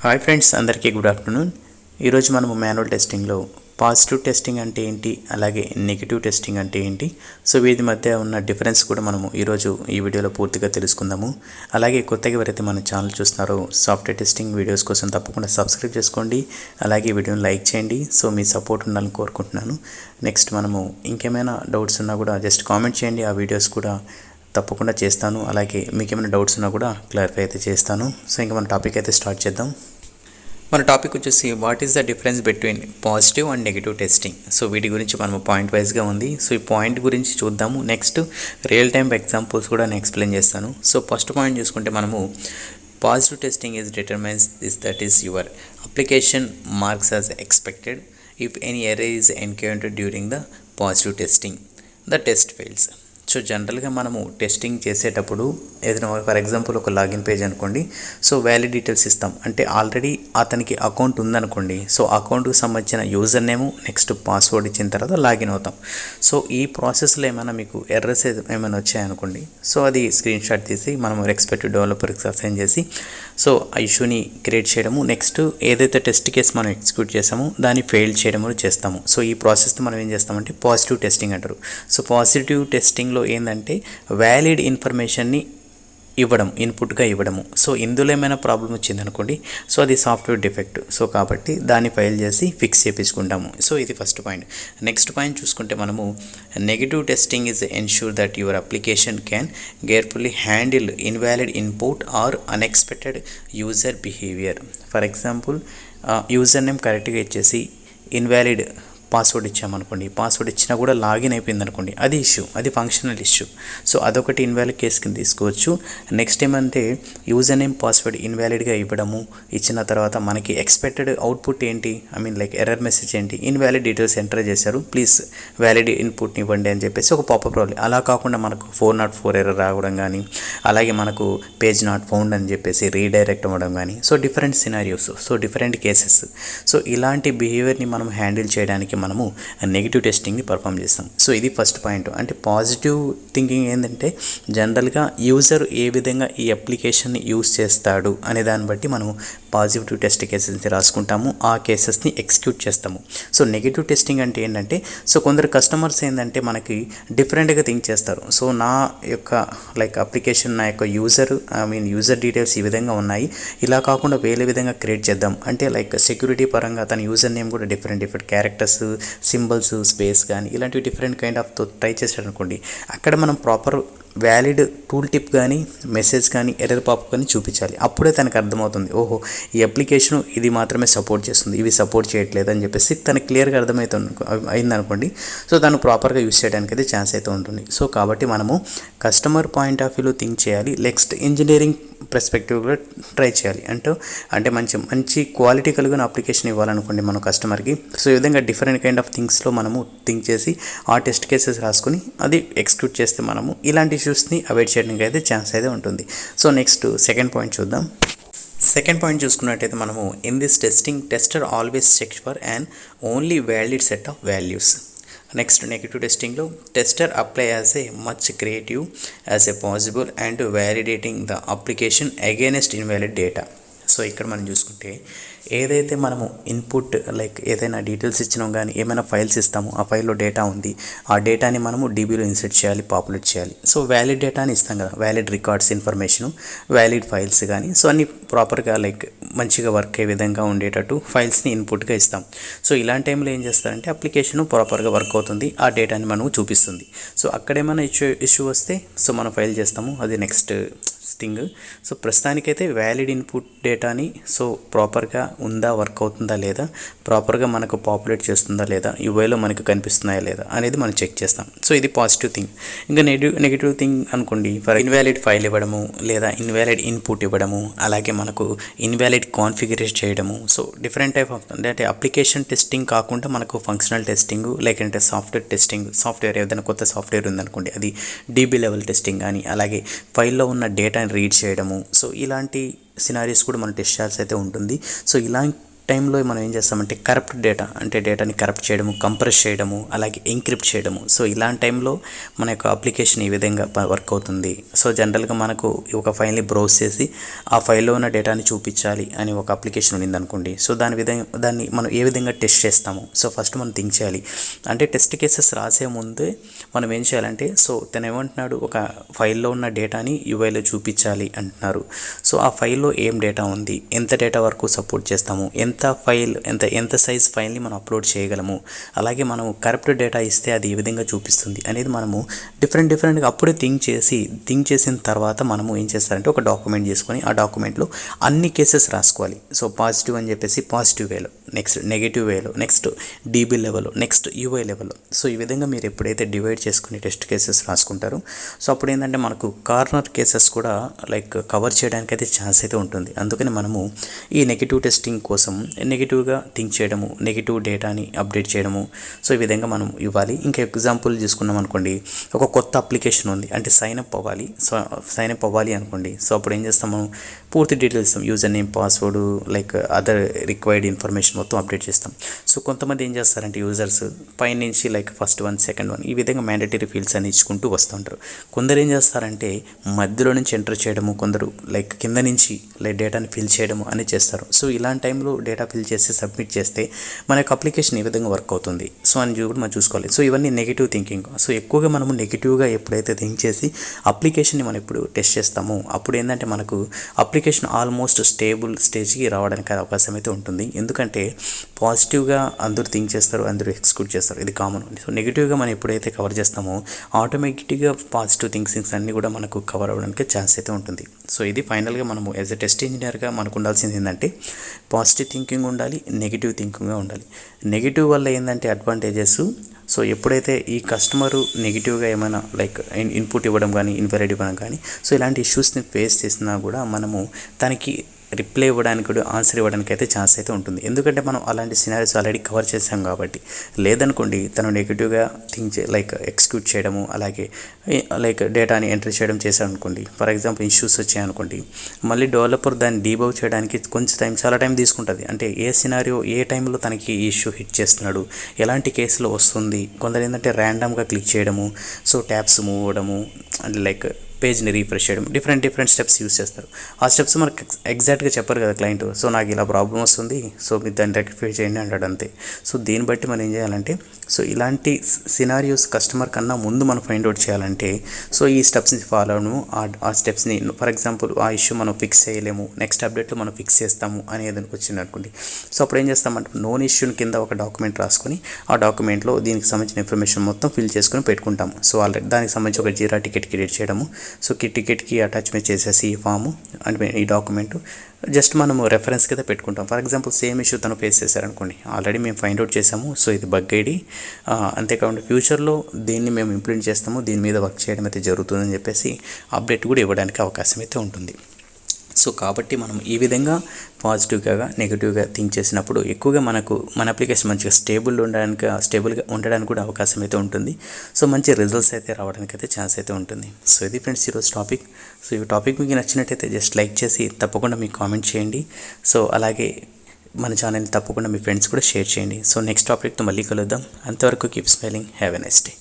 Hi friends, అందరికీ good afternoon. ఈరోజు మనము మాన్యువల్ టెస్టింగ్లో పాజిటివ్ టెస్టింగ్ అంటే ఏంటి, అలాగే నెగిటివ్ టెస్టింగ్ అంటే ఏంటి, సో వీటి మధ్య ఉన్న డిఫరెన్స్ కూడా మనము ఈరోజు ఈ వీడియోలో పూర్తిగా తెలుసుకుందాము. అలాగే కొత్తగా ఎవరైతే మన ఛానల్ చూస్తున్నారో సాఫ్ట్వేర్ టెస్టింగ్ వీడియోస్ కోసం తప్పకుండా సబ్స్క్రైబ్ చేసుకోండి. అలాగే వీడియోని లైక్ చేయండి. సో మీ సపోర్ట్ ఉండాలని కోరుకుంటున్నాను. నెక్స్ట్ మనము ఇంకేమైనా డౌట్స్ ఉన్నా కూడా జస్ట్ కామెంట్ చేయండి. ఆ వీడియోస్ కూడా తప్పకుండా చేస్తాను. అలాగే మీకు ఏమైనా డౌట్స్ ఉన్నా కూడా క్లారిఫై అయితే చేస్తాను. సో ఇంకా మన టాపిక్ అయితే స్టార్ట్ చేద్దాం. మన టాపిక్ వచ్చేసి what is the difference between positive and negative testing. So వీటి గురించి మనము పాయింట్ వైజ్గా ఉంది. సో ఈ పాయింట్ గురించి చూద్దాము. నెక్స్ట్ రియల్ టైం ఎగ్జాంపుల్స్ కూడా నేను ఎక్స్ప్లెయిన్ చేస్తాను. సో ఫస్ట్ పాయింట్ చూసుకుంటే మనము positive testing is determines this that is your application marks as expected if any error is encountered during the positive testing the test fails. So జనరల్గా మనము testing చేసేటప్పుడు ఏదైనా for example ఒక login page అనుకోండి. So valid details ఇస్తాం, అంటే already అతనికి account ఉందనుకోండి. సో అకౌంట్కి సంబంధించిన యూజర్ నేము నెక్స్ట్ పాస్వర్డ్ ఇచ్చిన తర్వాత లాగిన్ అవుతాం. సో ఈ ప్రాసెస్లో ఏమైనా మీకు ఎర్రర్స్ ఏమైనా వచ్చాయనుకోండి, సో అది స్క్రీన్ షాట్ తీసి మనం రెస్పెక్టివ్ డెవలపర్కి అసైన్ చేసి సో ఆ ఇష్యూని క్రియేట్ చేయడము, నెక్స్ట్ ఏదైతే టెస్ట్ కేసు మనం ఎగ్జిక్యూట్ చేసామో దాన్ని ఫెయిల్ చేయడము చేస్తాము. సో ఈ ప్రాసెస్ని మనం ఏం చేస్తామంటే పాజిటివ్ టెస్టింగ్ అంటారు. సో పాజిటివ్ టెస్టింగ్లో ఏంటంటే వ్యాలిడ్ ఇన్ఫర్మేషన్ని ఇవ్వడం, ఇన్పుట్గా ఇవ్వడము. సో ఇందులో ఏమైనా ప్రాబ్లం వచ్చిందనుకోండి, సో అది సాఫ్ట్వేర్ డిఫెక్ట్. సో కాబట్టి దాన్ని ఫైల్ చేసి ఫిక్స్ చేయించుకుంటాము. సో ఇది ఫస్ట్ పాయింట్. నెక్స్ట్ పాయింట్ చూసుకుంటే మనము negative testing is ensure that your application can carefully handle invalid input are unexpected user behaviour. For example user name కరెక్ట్గా ఇచ్చేసి invalid password ఇచ్చామనుకోండి, password ఇచ్చినా కూడా లాగిన్ అయిపోయింది అనుకోండి, అది ఇష్యూ, అది ఫంక్షనల్ ఇష్యూ. సో అదొకటి ఇన్వాలిడ్ కేసు కింద తీసుకోవచ్చు. నెక్స్ట్ ఏమంటే యూజర్ నేమ్ పాస్వర్డ్ ఇన్వాలిడ్గా ఇవ్వడము, ఇచ్చిన తర్వాత మనకి ఎక్స్పెక్టెడ్ అవుట్పుట్ ఏంటి, లైక్ ఎర్రర్ మెసేజ్ ఏంటి, ఇన్వాలిడ్ డీటెయిల్స్ ఎంటర్ చేశారు, ప్లీజ్ వ్యాలిడ్ ఇన్పుట్ని ఇవ్వండి అని చెప్పేసి ఒక పాపప్ రావాలి. అలా కాకుండా మనకు 404 ఎర్రర్ రావడం కానీ, అలాగే మనకు పేజ్ నాట్ ఫౌండ్ అని చెప్పేసి రీడైరెక్ట్ అవ్వడం కానీ, so different scenarios, so different cases. So ఇలాంటి బిహేవియర్ని మనం హ్యాండిల్ చేయడానికి మనము నెగిటివ్ టెస్టింగ్ని పర్ఫామ్ చేస్తాం. సో ఇది ఫస్ట్ పాయింట్. అంటే పాజిటివ్ థింకింగ్ ఏంటంటే జనరల్గా యూజర్ ఏ విధంగా ఈ అప్లికేషన్ని యూజ్ చేస్తాడు అనే దాన్ని బట్టి మనము పాజిటివ్ టెస్ట్ కేసెస్ని రాసుకుంటాము, ఆ కేసెస్ని ఎగ్జిక్యూట్ చేస్తాము. సో నెగిటివ్ టెస్టింగ్ అంటే ఏంటంటే, సో కొందరు కస్టమర్స్ ఏంటంటే మనకి డిఫరెంట్గా థింక్ చేస్తారు. సో నా యొక్క లైక్ అప్లికేషన్, నా యొక్క యూజర్ డీటెయిల్స్ ఈ విధంగా ఉన్నాయి, ఇలా కాకుండా వేరే విధంగా క్రియేట్ చేద్దాం అంటే లైక్ సెక్యూరిటీ పరంగా తన యూజర్ నేమ్ కూడా డిఫరెంట్ క్యారెక్టర్స్, సింబల్స్, స్పేస్ కానీ ఇలాంటివి డిఫరెంట్ కైండ్ ఆఫ్ ట్రై చేశాడు అనుకోండి, అక్కడ మనం ప్రాపర్ వ్యాలిడ్ టూల్ టిప్ కానీ, మెసేజ్ కానీ, ఎర్రర్ పాప్ కానీ చూపించాలి. అప్పుడే తనకు అర్థమవుతుంది, ఓహో ఈ అప్లికేషన్ ఇది మాత్రమే సపోర్ట్ చేస్తుంది, ఇవి సపోర్ట్ చేయట్లేదు అని చెప్పేసి తనకు క్లియర్గా అయిందనుకోండి. సో తను ప్రాపర్గా యూజ్ చేయడానికి అయితే ఛాన్స్ అయితే ఉంటుంది. సో కాబట్టి మనము కస్టమర్ పాయింట్ ఆఫ్ వ్యూలో థింక్ చేయాలి, నెక్స్ట్ ఇంజనీరింగ్ పర్స్పెక్టివ్లో ట్రై చేయాలి. అంటే మంచి క్వాలిటీ కలిగిన అప్లికేషన్ ఇవ్వాలనుకోండి మనం కస్టమర్కి. సో ఈ విధంగా డిఫరెంట్ కైండ్ ఆఫ్ థింగ్స్లో మనము థింక్ చేసి ఆ టెస్ట్ కేసెస్ రాసుకొని అది ఎగ్జిక్యూట్ చేస్తే మనము ఇలాంటి ఇష్యూస్ని అవాయిడ్ చేయడానికి అయితే ఛాన్స్ అయితే ఉంటుంది. సో నెక్స్ట్ సెకండ్ పాయింట్ చూద్దాం. సెకండ్ పాయింట్ చూసుకున్నట్టయితే మనము in this testing tester always check for and only valid set of values. Next negative టెస్టింగ్లో tester apply as a much creative as a possible and validating the application against invalid data. So ఇక్కడ మనం చూసుకుంటే ఏదైతే మనము input like ఏదైనా details ఇచ్చినాం కానీ, ఏమైనా ఫైల్స్ ఇస్తాము, ఆ ఫైల్లో డేటా ఉంది, ఆ డేటాని మనము డీబీలో ఇన్సర్ట్ చేయాలి, పాపులేట్ చేయాలి. సో వ్యాలిడ్ డేటాని ఇస్తాం కదా, valid records information, valid files కానీ, సో అన్ని ప్రాపర్గా లైక్ మంచిగా వర్క్ అయ్యే విధంగా ఉండేటట్టు ఫైల్స్ని ఇన్పుట్గా ఇస్తాం. సో ఇలాంటి టైంలో ఏం చేస్తారంటే అప్లికేషన్ ప్రాపర్గా వర్క్ అవుతుంది, ఆ డేటాని మనము చూపిస్తుంది. సో అక్కడేమైనా ఇష్యూ వస్తే సో మనం ఫైల్ చేస్తాము, అది నెక్స్ట్ థింగ్. సో ప్రస్తుతానికైతే వ్యాలిడ్ ఇన్పుట్ డేటాని సో ప్రాపర్గా ఉందా, వర్క్ అవుతుందా లేదా, ప్రాపర్గా మనకు పాపులేట్ చేస్తుందా లేదా, యూఐలో మనకు కనిపిస్తున్నాయా లేదా అనేది మనం చెక్ చేస్తాం. సో ఇది పాజిటివ్ థింగ్. ఇంకా నెగిటివ్ థింగ్ అనుకోండి, ఫర్ ఇన్వాలిడ్ ఫైల్ ఇవ్వడము, లేదా ఇన్వాలిడ్ ఇన్పుట్ ఇవ్వడము, అలాగే మనకు ఇన్వాలిడ్ కాన్ఫిగరేషన్ చేయడము. సో డిఫరెంట్ టైప్ ఆఫ్ అంటే అప్లికేషన్ టెస్టింగ్ కాకుండా మనకు ఫంక్షనల్ టెస్టింగ్, లేకంటే సాఫ్ట్వేర్ టెస్టింగ్, సాఫ్ట్వేర్ ఏదైనా కొత్త సాఫ్ట్వేర్ ఉందనుకోండి అది డీబీ లెవెల్ టెస్టింగ్ కానీ, అలాగే ఫైల్లో ఉన్న డేటాని రీడ్ చేయడము. సో ఇలాంటి సినారీస్ కూడా మనం టెస్ట్ చేయాల్సి అయితే ఉంటుంది. సో టైంలో మనం ఏం చేస్తామంటే కరప్ట్ డేటా అంటే డేటాని కరప్ట్ చేయడము, కంప్రెస్ చేయడము, అలాగే ఎంక్రిప్ట్ చేయడము. సో ఇలాంటి టైంలో మన యొక్క అప్లికేషన్ ఈ విధంగా వర్క్ అవుతుంది. సో జనరల్గా మనకు ఒక ఫైల్ని బ్రౌజ్ చేసి ఆ ఫైల్లో ఉన్న డేటాని చూపించాలి అని ఒక అప్లికేషన్ ఉంది అనుకోండి. సో దాన్ని మనం ఏ విధంగా టెస్ట్ చేస్తాము. సో ఫస్ట్ మనం థింక్ చేయాలి. అంటే టెస్ట్ కేసెస్ రాసే ముందే మనం ఏం చేయాలంటే, సో తను ఏమంటున్నాడు, ఒక ఫైల్లో ఉన్న డేటాని యూఐలో చూపించాలి అంటున్నారు. సో ఆ ఫైల్లో ఏం డేటా ఉంది, ఎంత డేటా వరకు సపోర్ట్ చేస్తాము, ఎంత సైజ్ ఫైల్ని మనం అప్లోడ్ చేయగలము, అలాగే మనము కరప్ట్ డేటా ఇస్తే అది ఏ విధంగా చూపిస్తుంది అనేది మనము డిఫరెంట్గా అప్పుడే థింక్ చేసిన తర్వాత మనము ఏం చేస్తారంటే ఒక డాక్యుమెంట్ చేసుకొని ఆ డాక్యుమెంట్లో అన్ని కేసెస్ రాసుకోవాలి. సో పాజిటివ్ అని చెప్పేసి పాజిటివ్ వేలో, నెక్స్ట్ నెగిటివ్ వేలో, నెక్స్ట్ డీబీ లెవెల్లో, నెక్స్ట్ యూఐ లెవెల్లో. సో ఈ విధంగా మీరు ఎప్పుడైతే డివైడ్ చేసుకుని టెస్ట్ కేసెస్ రాసుకుంటారో సో అప్పుడు ఏంటంటే మనకు కార్నర్ కేసెస్ కూడా కవర్ చేయడానికి అయితే ఛాన్స్ అయితే ఉంటుంది. అందుకని మనము ఈ నెగిటివ్ టెస్టింగ్ కోసం నెగిటివ్గా థింక్ చేయడము, నెగిటివ్ డేటాని అప్డేట్ చేయడము, సో ఈ విధంగా మనం ఇవ్వాలి. ఇంకా ఎగ్జాంపుల్ చూసుకున్నాం అనుకోండి, ఒక కొత్త అప్లికేషన్ ఉంది అంటే సైన్ అప్ అవ్వాలి అనుకోండి. సో అప్పుడు ఏం చేస్తాం, మనం పూర్తి డీటెయిల్స్ ఇస్తాం, user name, password, other required information మొత్తం అప్డేట్ చేస్తాం. సో కొంతమంది ఏం చేస్తారంటే యూజర్స్ పైనుంచి ఫస్ట్ వన్, సెకండ్ వన్, ఈ విధంగా మ్యాండేటరీ ఫీల్డ్స్ అని ఇచ్చుకుంటూ వస్తుంటారు. కొందరు ఏం చేస్తారంటే మధ్యలో నుంచి ఎంటర్ చేయడము, కొందరు కింద నుంచి డేటాని ఫిల్ చేయడము అని చేస్తారు. సో ఇలాంటి టైంలో డేటా ఫిల్ చేసి సబ్మిట్ చేస్తే మన యొక్క అప్లికేషన్ ఏ విధంగా వర్క్ అవుతుంది సో అని కూడా మనం చూసుకోవాలి. సో ఇవన్నీ నెగిటివ్ థింకింగ్. సో ఎక్కువగా మనము నెగిటివ్గా ఎప్పుడైతే థింక్ చేసి అప్లికేషన్ని మనం ఎప్పుడు టెస్ట్ చేస్తామో అప్పుడు ఏంటంటే మనకు అప్లికేషన్ ఆల్మోస్ట్ స్టేబుల్ స్టేజ్కి రావడానికి అవకాశం అయితే ఉంటుంది. ఎందుకంటే పాజిటివ్గా అందరూ థింక్ చేస్తారు, అందరూ ఎక్స్క్యూట్ చేస్తారు, ఇది కామన్. సో నెగిటివ్గా మనం ఎప్పుడైతే కవర్ చేస్తామో ఆటోమేటిక్గా పాజిటివ్ థింక్స్ అన్నీ కూడా మనకు కవర్ అవ్వడానికి ఛాన్స్ అయితే ఉంటుంది. సో ఇది ఫైనల్గా మనము యాజ్ ఎ టెస్ట్ ఇంజనీర్గా మనకు ఉండాల్సింది ఏంటంటే పాజిటివ్ థింకింగ్ ఉండాలి, నెగిటివ్ థింకింగ్గా ఉండాలి. నెగిటివ్ వల్ల ఏంటంటే అడ్వాంటేజెస్, సో ఎప్పుడైతే ఈ కస్టమరు నెగిటివ్గా ఏమైనా ఇన్పుట్ ఇవ్వడం కానీ, ఇన్వాలిడ్ ఇవ్వడం కానీ, సో ఇలాంటి ఇష్యూస్ని ఫేస్ చేసినా కూడా మనము తనకి రిప్లై ఇవ్వడానికి కూడా, ఆన్సర్ ఇవ్వడానికి అయితే ఛాన్స్ అయితే ఉంటుంది. ఎందుకంటే మనం అలాంటి సినారీస్ ఆల్రెడీ కవర్ చేసాం కాబట్టి. లేదనుకోండి తను నెగిటివ్గా ఎక్స్క్యూట్ చేయడము, అలాగే డేటాని ఎంటర్ చేయడం చేశాడు అనుకోండి, ఫర్ ఎగ్జాంపుల్ ఇష్యూస్ వచ్చాయనుకోండి, మళ్ళీ డెవలపర్ దాన్ని డీబగ్ చేయడానికి చాలా టైం తీసుకుంటుంది. అంటే ఏ సినారియో ఏ టైంలో తనకి ఈ ఇష్యూ హిట్ చేస్తున్నాడు, ఎలాంటి కేసులో వస్తుంది. కొందరు ఏంటంటే ర్యాండమ్గా క్లిక్ చేయడము, సో ట్యాబ్స్ మూవ్ అవ్వడము, అంటే పేజ్ని రీఫ్రెష్ చేయడం, డిఫరెంట్ స్టెప్స్ యూస్ చేస్తారు. ఆ స్టెప్స్ మనకు ఎగ్జాక్ట్గా చెప్పరు కదా క్లయింట్. సో నాకు ఇలా ప్రాబ్లం వస్తుంది, సో మీరు దాన్ని రెక్టిఫై చేయండి అంటాడు అంతే. సో దీన్ని బట్టి మనం ఏం చేయాలంటే, సో ఇలాంటి సినారియోస్ కస్టమర్ కన్నా ముందు మనం ఫైండ్ అవుట్ చేయాలంటే, సో ఈ స్టెప్స్ని ఫాలో అవడము, ఆ స్టెప్స్ని ఫర్ ఎగ్జాంపుల్ ఆ ఇష్యూ మనం ఫిక్స్ చేయలేము, నెక్స్ట్ అప్డేట్లో మనం ఫిక్స్ చేస్తాము అనేది వచ్చింది అనుకోండి. సో అప్పుడు ఏం చేస్తామంటే నోన్ ఇష్యూని కింద ఒక డాక్యుమెంట్ రాసుకొని ఆ డాక్యుమెంట్లో దీనికి సంబంధించిన ఇన్ఫర్మేషన్ మొత్తం ఫిల్ చేసుకొని పెట్టుకుంటాము. సో ఆల్రెడీ దానికి సంబంధించి ఒక జీరా టికెట్ క్రియేట్ చేయడము, సో టికెట్కి అటాచ్మెంట్ చేసేసి ఈ ఫాము అంటే ఈ డాక్యుమెంట్ జస్ట్ మనము రెఫరెన్స్ కింద పెట్టుకుంటాం. ఫర్ ఎగ్జాంపుల్ సేమ్ ఇష్యూ తను ఫేస్ చేశారనుకోండి, ఆల్రెడీ మేము ఫైండ్ అవుట్ చేసాము, సో ఇది బగ్ ఐడి, అంతేకాకుండా ఫ్యూచర్లో దీన్ని మేము ఇంప్లిమెంట్ చేస్తాము, దీని మీద వర్క్ చేయడం అయితే జరుగుతుందని చెప్పేసి అప్డేట్ కూడా ఇవ్వడానికి అవకాశం అయితే ఉంటుంది. సో కాబట్టి మనం ఈ విధంగా పాజిటివ్గా నెగిటివ్గా థింక్ చేసినప్పుడు ఎక్కువగా మన అప్లికేషన్ మంచిగా స్టేబుల్గా ఉండడానికి కూడా అవకాశం అయితే ఉంటుంది. సో మంచి రిజల్ట్స్ అయితే రావడానికి అయితే ఛాన్స్ అయితే ఉంటుంది. సో ఇది ఫ్రెండ్స్ ఈరోజు టాపిక్. సో ఈ టాపిక్ మీకు నచ్చినట్టయితే జస్ట్ లైక్ చేసి తప్పకుండా మీకు కామెంట్ చేయండి. సో అలాగే మన ఛానల్ని తప్పకుండా మీ ఫ్రెండ్స్ కూడా షేర్ చేయండి. సో నెక్స్ట్ టాపిక్తో మళ్ళీ కలుద్దాం. అంతవరకు keep smiling, have a nice day.